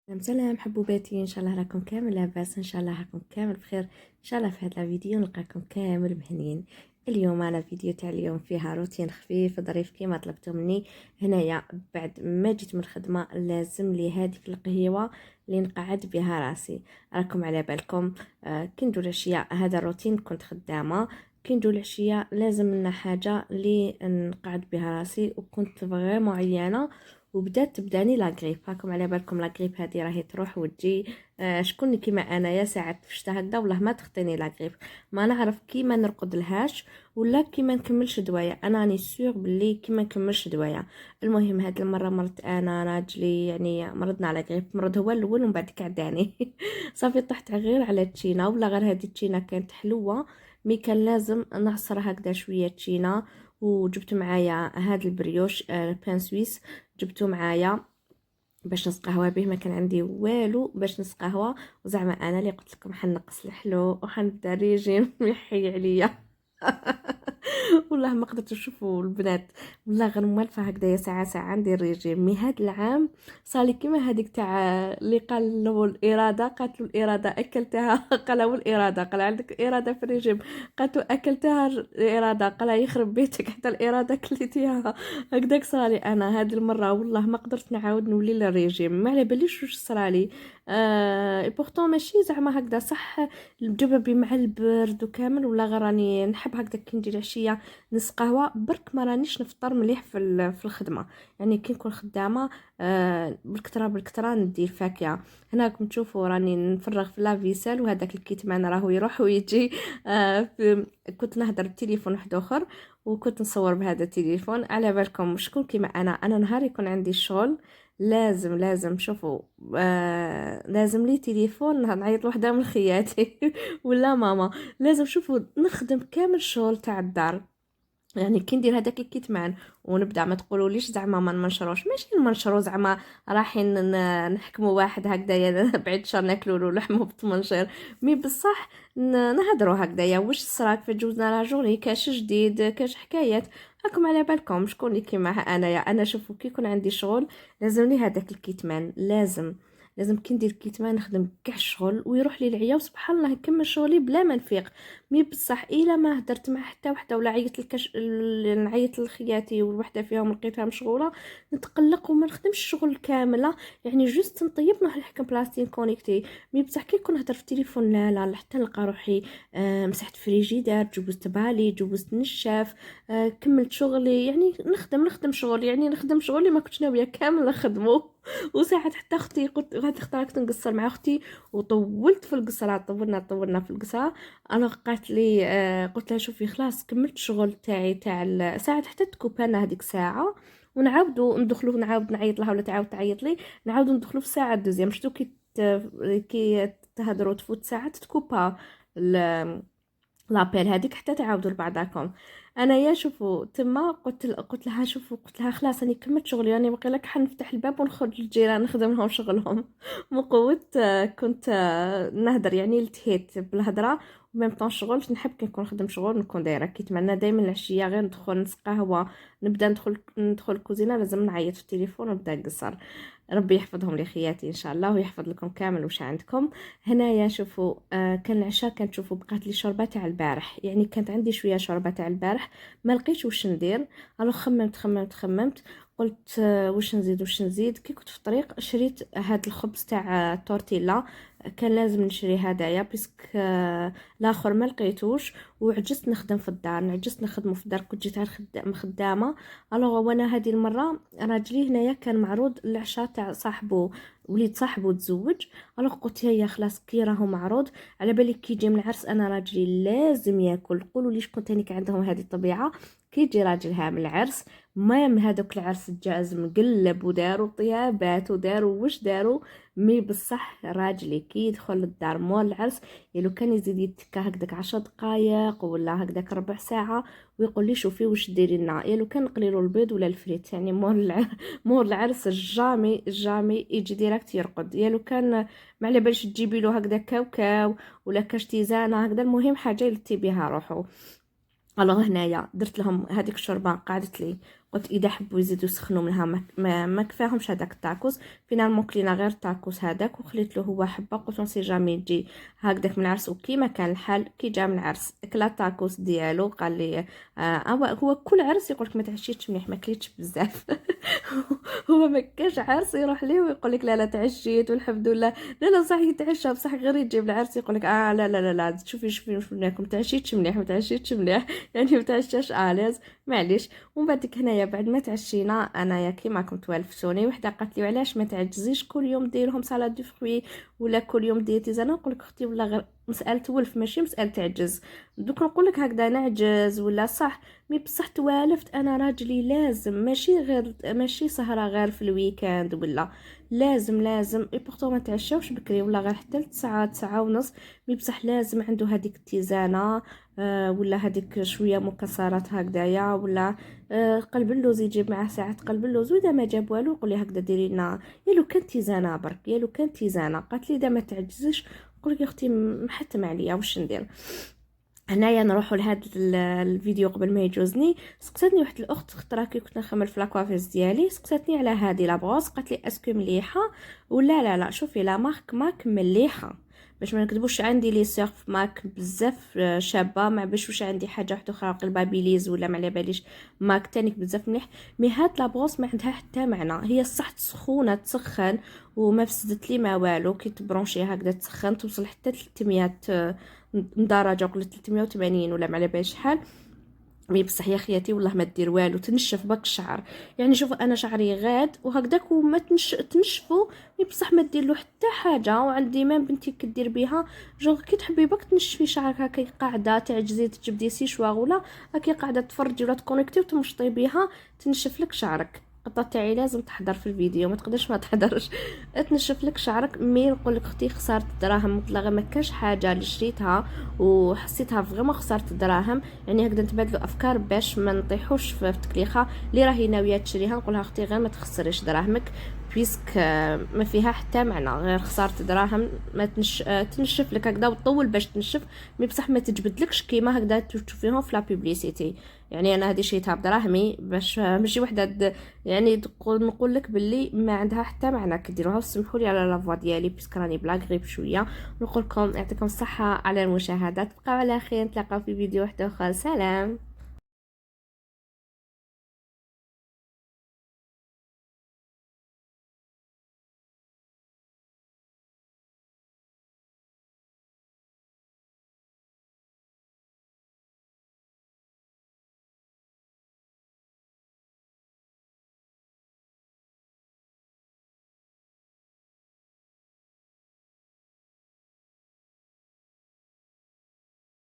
سلام سلام حبوباتي، ان شاء الله راكم كامل لاباس، ان شاء الله راكم كامل بخير. ان شاء الله في هذا الفيديو نلقاكم كامل مهنيين. اليوم انا فيديو تاع اليوم فيها روتين خفيف ظريف كيما طلبتوا مني. هنايا بعد ما جيت من الخدمه لازم لي هذيك القهيوه اللي نقعد بها راسي. راكم على بالكم كي ندور العشيه هذا الروتين كنت خدامه. كي ندور العشيه لازم لنا حاجه اللي نقعد بها راسي، وكنت فريمون عيانه وبدات تبداني لا غريب. راكم على بالكم لا غريب هذه راهي تروح وتجي. شكون كيما انايا ساعات فشتا هكذا والله ما تخطيني لا غريب، ما نعرف كيما نرقد لهاش ولا كيما نكملش دوايا. انا راني سيغ باللي كيما نكملش دوايا. المهم هاد المره مرت انا راجلي، يعني مرضنا على غريب، مرض هو الاول ومن بعد كعداني. صافي طحت غير على تشينا، ولا غير هذه التشينا كانت حلوه، مي كان لازم نعصر هكذا شويه تشينا. وجبت معايا هاد البريوش بان سويس، جبته معايا باش نسقهوى به. ما كان عندي والو باش نسقهوى، وزعما انا اللي قلت لكم حنقص الحلو وحنبدا ريجيم يحي عليا. والله ما قدرت نشوفوا البنات، والله غير موالفه هكذايا ساعه ساعه ندير ريجيم. مي هاد العام صالي كيما هذيك تاع اللي قال له الاراده، قالت له الاراده اكلتها. قال له الاراده، قال عندك اراده في الريجيم، قالت له اكلتها الاراده، قال يخرب بيتك حتى الاراده كليتيها. هكذاك صرالي انا هاد المره، والله ما قدرت نعاود نولي للريجيم، ما على باليش واش صرالي. بورتون ماشي زعما هكذا صح الجببي مع البرد وكامل، ولا غير راني نحب هكذا كي ندير العشيه نص قهوه برك، ما رانيش نفطر مليح في الخدمه. يعني كي نكون خدامه بالكثره ندي الفاكهه. هنا راكم تشوفوا راني نفرغ في لافيسال، وهذاك الكيتمان راهو يروح ويجي. كنت نهضر بتليفون واحد اخر وكنت نصور بهذا التليفون. على بالكم شكون كيما انا نهار يكون عندي شغل لازم شوفوا، لازم لي تليفون نعيط لوحده من خياتي. ولا ماما لازم شوفوا نخدم كامل شغل تاع الدار. يعني كي ندير هذاك الكتمان ونبدا، ما تقولوليش زعما ما نمنشروش، ماشي نمنشرو زعما رايحين نحكموا واحد هكذايا بعد شهر ناكلوا له لحمه بالطمنجير. مي بصح نهضروا هكذايا واش صراك في جوزنا لا جوري، كاش جديد كاش حكايات. راكم على بالكم شكون اللي كيما انايا. انا شوفوا كي يكون عندي شغل لازم لي هذاك الكتمان، لازم كي ندير كيتمان نخدم كاع الشغل ويروح لي العيا، وسبحان الله نكمل شغلي بلا ما نفيق. مي بصح الا ما هدرت مع حتى وحده ولا عيطت نعيط لخياتي والوحده فيهم لقيتها مشغوله، نتقلق وما نخدمش الشغل كامله. يعني جوست نطيب نروح نحكم بلاصتين كونيكتي. مي بصح كي نكون نهضر في التليفون لا حتى نلقى روحي مسحت فريجيدار، جوزت بالي، جوزت نشاف، كملت شغلي. يعني نخدم شغل، يعني نخدم شغلي ما كنتش ناويه كامل نخدمه. وساعات حتى اختي قلت غادي اختارك نقصر مع اختي، وطولت في القصره، طولنا في القصره. انا قالت لي قلت لها شوفي خلاص كملت الشغل تاعي تاع ساعات حتى تكوبانا هذيك ساعه، ونعاودوا ندخلوا، نعاود نعيط لها ولا تعاود تعيط لي، نعاودوا ندخلوا في ساعه دوزيام. شتو كي تهضروا تفوت ساعه تكوبا لابيل هذيك حتى تعاودوا لبعضاكم. انا يا شوفوا تما قلت لها شوفوا، قلت لها خلاص راني كملت شغلي، راني باقي لك حنفتح الباب ونخرج للجيران نخدم لهم شغلهم. من قوه كنت نهدر، يعني التهيت بالهضره وميم طون شغل. نحب كي نكون نخدم شغل نكون دايره، كيتمنى دائما العشيه غير ندخل نسقى قهوه، نبدا ندخل الكوزينه لازم نعيط في التليفون ونبدا نقصر. ربي يحفظهم لي خياتي ان شاء الله، ويحفظ لكم كامل واش عندكم. هنايا شوفوا كان العشاء، كانت تشوفوا بقات لي شوربه تاع البارح، يعني كانت عندي شويه شوربه تاع البارح ما لقيتش واش ندير. الو خممت قلت واش نزيد. كي كنت في الطريق شريت هاد الخبز تاع تورتيلا، كان لازم نشري هدايا بيسك الاخر ما لقيتوش، وعجزت نخدم في الدار، عجزت نخدمه في الدار، كنت جيت على خدامه. الوغ وانا هذه المره راجلي هنايا كان معروض العشاء تاع صاحبه، وليد صاحبه تزوج. الوغ قلت هيا خلاص كي راهو معروض، على بالي كي يجي من العرس انا راجلي لازم ياكل. قولوا لي شكون تاني كان عندهم هذه الطبيعه، كي يجي راجلها من العرس ما من هذوك العرس الجاز مقلب وداروا طيابات وداروا واش داروا. مي بصح راجلي كي يدخل الدار مول العرس، لو كان يزيد يتكا هكذاك 10 دقائق ولا هكذاك ربع ساعه ويقول لي شوفي واش ديري لنا، لو كان نقلي له البيض ولا الفريت. يعني مول العرس جامي يجي ديريكت يرقد. لو كان ما على بالش تجيبي له هكذا كاوكاو ولا كاش تيزانه هكذا، المهم حاجه يلتي بها روحو. الوغ هنايا درت لهم هذيك الشوربه قعدت لي قلت اذا حبوا يزيدوا يسخنوا منها ما كفاهمش هذاك التاكوس. فينالمون كلينا غير التاكوس هذاك وخليت له هو حبه. قلت سي جامي يجي هكذاك من العرس، وكيما كان الحال كي جا من العرس اكل التاكوس ديالو قال لي هو كل عرس يقول لك ما تعشيتش مليح ما كليتش بزاف. هو ما كاش عرس يروح ليه ويقول لك لا لا تعشيت والحمد لله. لا لا صح يتعشى بصح غير يجيب العرس يقول لك لا لا لا لا شوفي منكم تعشيتش مليح ما تعشيتش مليح. يعني ما تعشاش اليز معليش. ومن بعد هنايا بعد ما تعشينا انايا كيما كنت والفتوني وحده قالت لي علاش ما تعجزيش كل يوم ديرهم سالاد دو فروي ولا كل يوم ديتي. انا نقول لك اختي ولا غير مساله ولف ماشي مساله تعجز. دوك نقول لك هكذا نعجز ولا صح مي بصح توالفت انا راجلي لازم ماشي سهره غير في الويكاند ولا لازم اي بورتو ما تعشاوش بكري ولا غير حتى 9 ونص. مي بصح لازم عنده هذيك التيزانه ولا هذيك شويه مكسرات هكذايا ولا قلب اللوز يجيب معاه ساعات قلب اللوز. واذا ما جاب والو يقول لي هكذا ديري لنا يا لو كان تيزانه برك يا لو كان تيزانه. قالت لي اذا ما تعجزش قول لك يا اختي محتم عليا واش ندير. هنايا نروحوا لهذا الفيديو قبل ما يجوزني. سقساتني واحد الاخت خطره كي كنت نخمم في لاكوافيز ديالي سقساتني على هذه لابغوس قالت لي اسكو مليحه ولا لا شوفي لا ماك مليحه باش ما نكذبوش. عندي لي سيرف ماك بزاف شابه ما باش واش عندي حاجه واحده اخرى قلبها بيليز ولا ما على باليش ماك تانيك بزاف مليح. مي هاد لابغوس ما عندها حتى معنى. هي صح سخونه تسخن وما فسدت لي ما والو كي تبرونشي هكذا تسخن توصل حتى 300 درجه ولا 380 ولا ما على باليش شحال. مي بصح يا خياتي والله ما دير والو تنشف بك الشعر. يعني شوف انا شعري غاد وهكذاك وما تنشفو مي بصح ما دير له حتى حاجه. وعندي ما بنتي كدير بها جوغ كي تحبي بك تنشفي شعرك هكا قاعده تعجزي تجبدي سيشواغ ولا هكا قاعده تفرجي ولا تكونيكتي وتمشطي بها تنشف لك شعرك. القطه تاعي لازم تحضر في الفيديو ما تقدرش ما تحضرش تنشف لك شعرك. مي نقول لك اختي خسرت الدراهم مطلقه ما كاش حاجه اللي شريتها وحسيتها فريمون خسرت الدراهم. يعني هكذا نتبادلوا افكار باش ما نطيحوش في التكليخه اللي راهي ناويه تشريها. نقولها اختي غير ما تخسريش دراهمك بيسك ما فيها حتى معنى غير خساره دراهم. ما تنشف لك هكذا وتطول باش تنشف مي بصح ما تجبدلكش كيما هكذا تشوفيهم في لا بوبليسيتي. يعني انا هذه شريتها بدراهمي باش ماشي وحده يعني نقول لك باللي ما عندها حتى معنى كديروها. وسمحوا لي على لافوا ديالي بيسك راني بلا غريب شويه. نقول لكم يعطيكم الصحه على المشاهدات. بقاو على خير نتلاقاو في فيديو واحد اخر. سلام.